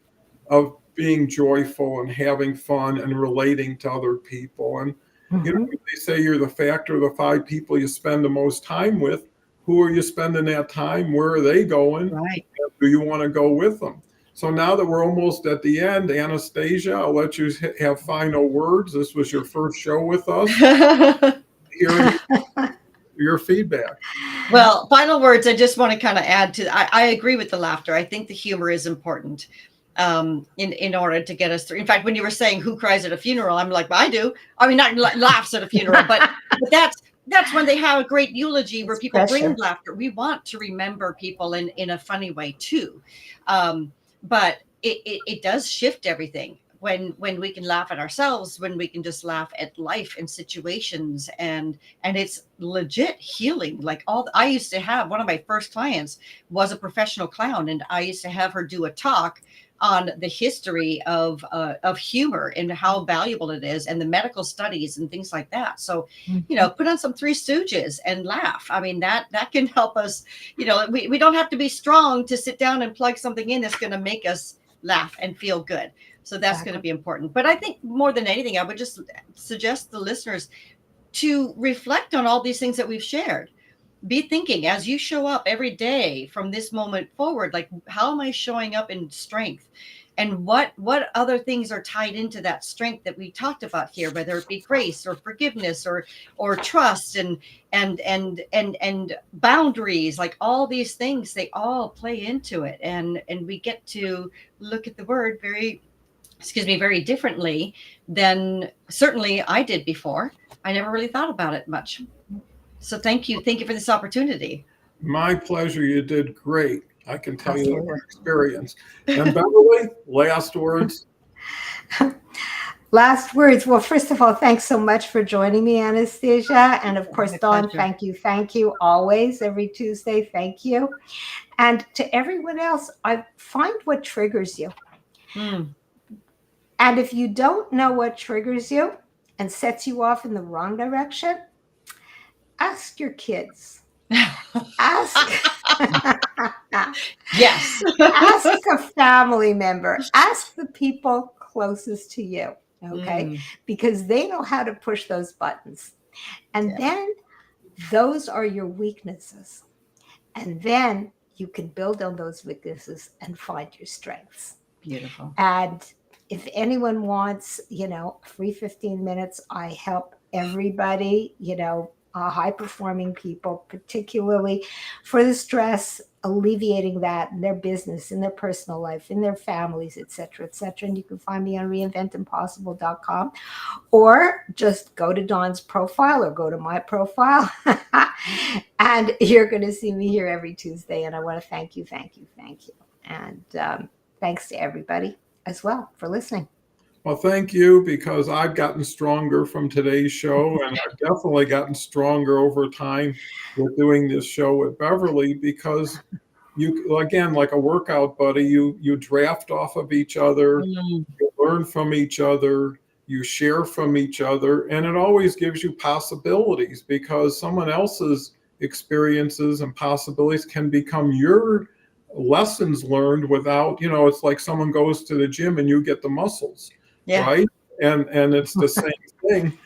of being joyful and having fun and relating to other people. And, they say you're the factor of the 5 people you spend the most time with. Who are you spending that time? Where are they going? Right. Do you want to go with them? So now that we're almost at the end, Anastasia, I'll let you have final words. This was your first show with us. Hearing your feedback. Well, final words. I just want to kind of add to. I agree with the laughter. I think the humor is important in order to get us through. In fact, when you were saying who cries at a funeral, I'm like, well, I do. I mean, not laughs at a funeral, but that's when they have a great eulogy where people bring laughter. We want to remember people in a funny way too, but it does shift everything. When we can laugh at ourselves, when we can just laugh at life and situations, and it's legit healing. Like I used to have one of my first clients was a professional clown, and I used to have her do a talk on the history of humor and how valuable it is, and the medical studies and things like that. So, put on some Three Stooges and laugh. I mean, that can help us. We don't have to be strong to sit down and plug something in that's going to make us laugh and feel good. So that's going to be important. But I think more than anything, I would just suggest the listeners to reflect on all these things that we've shared. Be thinking as you show up every day from this moment forward, like, how am I showing up in strength? And what other things are tied into that strength that we talked about here, whether it be grace or forgiveness or trust and boundaries, like all these things, they all play into it. And we get to look at the word very differently than certainly I did before. I never really thought about it much. So thank you for this opportunity. My pleasure. You did great. I can tell you that experience. And Beverly, last words. Last words. Well, first of all, thanks so much for joining me, Anastasia. And of course, Dawn, thank you always, every Tuesday. Thank you. And to everyone else, I find what triggers you. And if you don't know what triggers you and sets you off in the wrong direction, ask your kids. Ask. Yes. Ask a family member. Ask the people closest to you. Okay. Because they know how to push those buttons. And then those are your weaknesses. And then you can build on those weaknesses and find your strengths. Beautiful. And if anyone wants, free 15 minutes, I help everybody, high-performing people, particularly for the stress, alleviating that in their business, in their personal life, in their families, et cetera, et cetera. And you can find me on reinventimpossible.com, or just go to Dawn's profile or go to my profile, and you're going to see me here every Tuesday. And I want to thank you. And thanks to everybody as well for listening. Well, thank you, because I've gotten stronger from today's show, and I've definitely gotten stronger over time with doing this show with Beverly, because you, again, like a workout buddy, you draft off of each other, you learn from each other, you share from each other, and it always gives you possibilities, because someone else's experiences and possibilities can become your lessons learned without, it's like someone goes to the gym and you get the muscles. Yeah. Right. And it's the same thing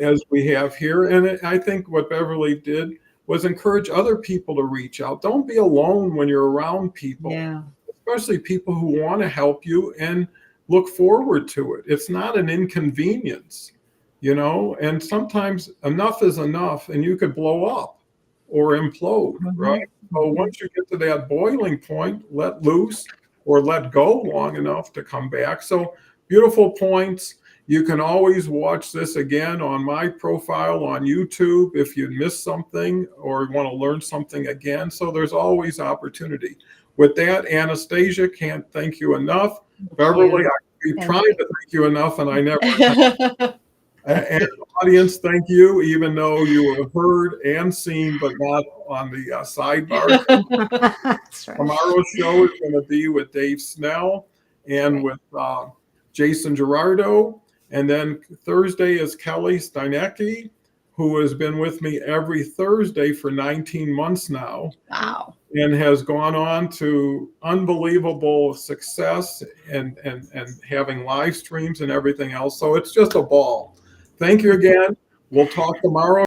as we have here. And I think what Beverly did was encourage other people to reach out. Don't be alone when you're around people, especially people who want to help you and look forward to it. It's not an inconvenience, and sometimes enough is enough and you could blow up or implode, right? So once you get to that boiling point, let loose or let go long enough to come back. So beautiful points. You can always watch this again on my profile on YouTube if you missed something or want to learn something again. So there's always opportunity. With that, Anastasia, can't thank you enough. Beverly, I keep trying to thank you enough, and I never have. And audience, thank you, even though you were heard and seen, but not on the sidebar. That's right. Tomorrow's show is going to be with Dave Snell and with Jason Gerardo. And then Thursday is Kelly Steinecke, who has been with me every Thursday for 19 months now. Wow. and has gone on to unbelievable success and having live streams and everything else. So it's just a ball. Thank you again. We'll talk tomorrow.